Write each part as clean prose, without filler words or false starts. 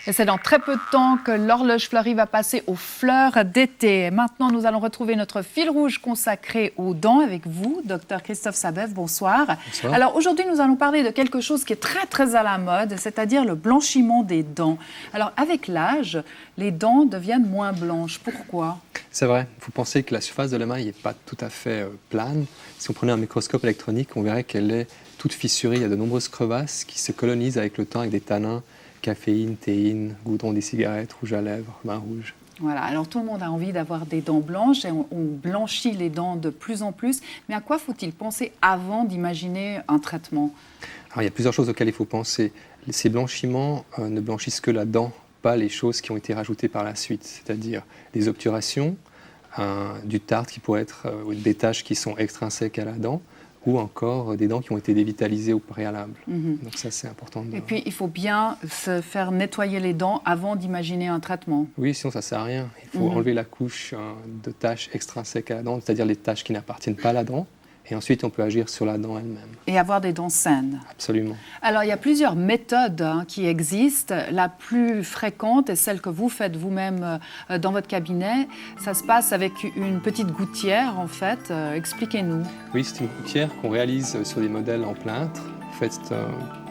Et c'est dans très peu de temps que l'horloge fleurie va passer aux fleurs d'été. Maintenant, nous allons retrouver notre fil rouge consacré aux dents avec vous, Dr Christophe Sabev. Bonsoir. Bonsoir. Alors aujourd'hui, nous allons parler de quelque chose qui est très très à la mode, c'est-à-dire le blanchiment des dents. Alors avec l'âge, les dents deviennent moins blanches. Pourquoi ? C'est vrai, il faut penser que la surface de l'émail n'est pas tout à fait plane. Si on prenait un microscope électronique, on verrait qu'elle est toute fissurée. Il y a de nombreuses crevasses qui se colonisent avec le temps, avec des tanins, caféine, théine, goudron des cigarettes, rouge à lèvres, bain rouge. Voilà, alors tout le monde a envie d'avoir des dents blanches et on blanchit les dents de plus en plus. Mais à quoi faut-il penser avant d'imaginer un traitement ? Alors, il y a plusieurs choses auxquelles il faut penser. Ces blanchiments ne blanchissent que la dent, pas les choses qui ont été rajoutées par la suite, c'est-à-dire les obturations, du tartre qui pourrait être des taches qui sont extrinsèques à la dent, ou encore des dents qui ont été dévitalisées au préalable. Donc ça, c'est important. Et puis, il faut bien se faire nettoyer les dents avant d'imaginer un traitement. Oui, sinon ça ne sert à rien. Il faut enlever la couche de taches extrinsèques à la dent, c'est-à-dire les taches qui n'appartiennent pas à la dent. Et ensuite, on peut agir sur la dent elle-même. Et avoir des dents saines. Absolument. Alors, il y a plusieurs méthodes qui existent. La plus fréquente est celle que vous faites vous-même dans votre cabinet. Ça se passe avec une petite gouttière, en fait. Expliquez-nous. Oui, c'est une gouttière qu'on réalise sur des modèles en plâtre, faite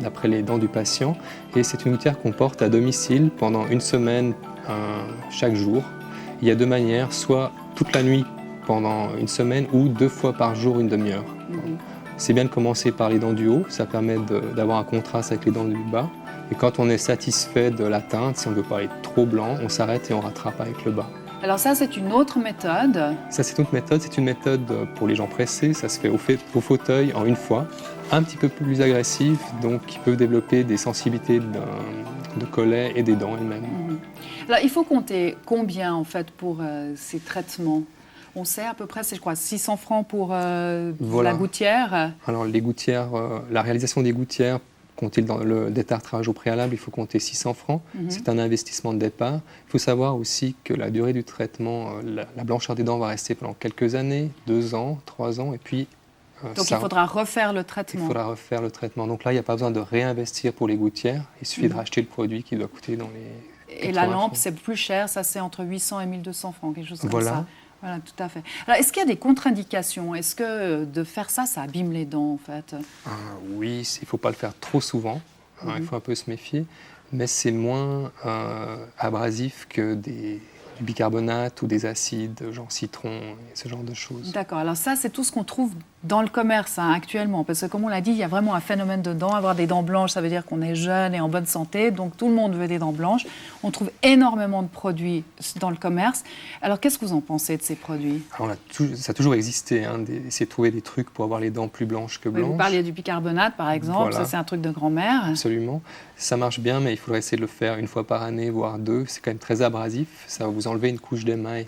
d'après les dents du patient. Et c'est une gouttière qu'on porte à domicile pendant une semaine chaque jour. Il y a deux manières, soit toute la nuit, pendant une semaine ou 2 fois par jour, une demi-heure. C'est bien de commencer par les dents du haut, ça permet d'avoir un contraste avec les dents du bas. Et quand on est satisfait de la teinte, si on ne veut pas être trop blanc, on s'arrête et on rattrape avec le bas. Alors ça, c'est une autre méthode. Ça, c'est une méthode pour les gens pressés, ça se fait au fauteuil en une fois, un petit peu plus agressive, donc qui peut développer des sensibilités de collet et des dents elles-mêmes. Alors, il faut compter combien, en fait, pour ces traitements ? On sait à peu près, c'est je crois 600 francs pour voilà. la gouttière. Alors les gouttières, la réalisation des gouttières, compte-t-il dans le détartrage au préalable, il faut compter 600 francs. C'est un investissement de départ. Il faut savoir aussi que la durée du traitement, la blancheur des dents va rester pendant quelques années, 2 ans, 3 ans, et puis... Donc il faudra refaire le traitement. Il faudra refaire le traitement. Donc là, il n'y a pas besoin de réinvestir pour les gouttières. Il suffit de racheter le produit qui doit coûter dans les... Et la lampe, c'est plus cher, ça c'est entre 800 et 1200 francs, quelque chose comme ça. Voilà, tout à fait. Alors, est-ce qu'il y a des contre-indications ? Est-ce que de faire ça, ça abîme les dents, en fait ? Oui, il ne faut pas le faire trop souvent. Il faut un peu se méfier. Mais c'est moins abrasif que du bicarbonate ou des acides, genre citron, et ce genre de choses. D'accord. Alors ça, c'est tout ce qu'on trouve dans le commerce actuellement. Parce que comme on l'a dit, il y a vraiment un phénomène de dents. Avoir des dents blanches, ça veut dire qu'on est jeune et en bonne santé. Donc tout le monde veut des dents blanches. On trouve énormément de produits dans le commerce. Alors qu'est-ce que vous en pensez de ces produits ? Alors, ça a toujours existé, d'essayer de trouver des trucs pour avoir les dents plus blanches que blanches. Vous parliez du bicarbonate, par exemple. Voilà. Ça, c'est un truc de grand-mère. Absolument. Ça marche bien, mais il faudrait essayer de le faire 1 fois par année, voire 2. C'est quand même très abrasif. Ça va vous enlever une couche d'émail.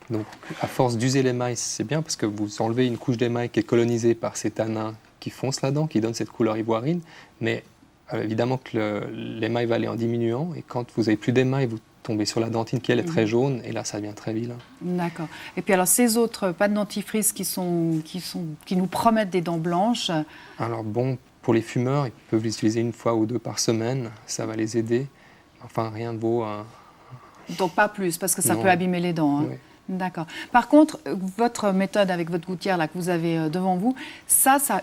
Donc, à force d'user l'émail, c'est bien parce que vous enlevez une couche d'émail qui est colonisée par ces tanins qui foncent la dent, qui donnent cette couleur ivoirine. Mais évidemment que l'émail va aller en diminuant. Et quand vous n'avez plus d'émail, vous tombez sur la dentine qui, elle, est très jaune. Et là, ça devient très vilain. D'accord. Et puis alors, ces autres pâtes dentifrice qui nous promettent des dents blanches. Alors bon, pour les fumeurs, ils peuvent les utiliser 1 fois ou 2 par semaine. Ça va les aider. Enfin, rien ne vaut... Donc pas plus, parce que ça peut abîmer les dents. Oui. D'accord. Par contre, votre méthode avec votre gouttière là, que vous avez devant vous,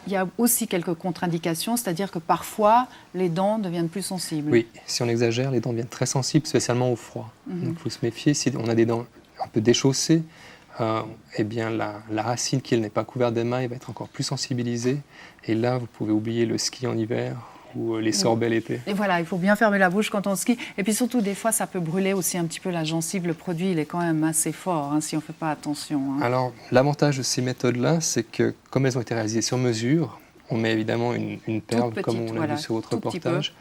il y a aussi quelques contre-indications, c'est-à-dire que parfois, les dents deviennent plus sensibles. Oui, si on exagère, les dents deviennent très sensibles, spécialement au froid. Donc il faut se méfier. Si on a des dents un peu déchaussées, eh bien la racine qui n'est pas couverte d'émail va être encore plus sensibilisée. Et là, vous pouvez oublier le ski en hiver ou les sorbets l'été. Et voilà, il faut bien fermer la bouche quand on skie. Et puis surtout, des fois, ça peut brûler aussi un petit peu la gencive. Le produit, il est quand même assez fort si on ne fait pas attention. Alors, l'avantage de ces méthodes-là, c'est que comme elles ont été réalisées sur mesure, on met évidemment une perle, petite, comme on l'a vu sur votre reportage.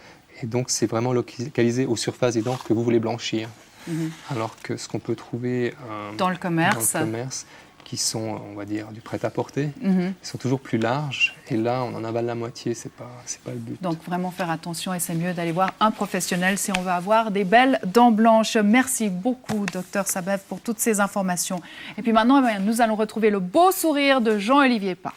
Et donc, c'est vraiment localisé aux surfaces des dents que vous voulez blanchir. Alors que ce qu'on peut trouver dans le commerce, qui sont, on va dire, du prêt-à-porter, ils sont toujours plus larges. Et là, on en avale la moitié, c'est pas le but. Donc, vraiment faire attention et c'est mieux d'aller voir un professionnel si on veut avoir des belles dents blanches. Merci beaucoup, Dr Sabev, pour toutes ces informations. Et puis maintenant, nous allons retrouver le beau sourire de Jean-Olivier Pin.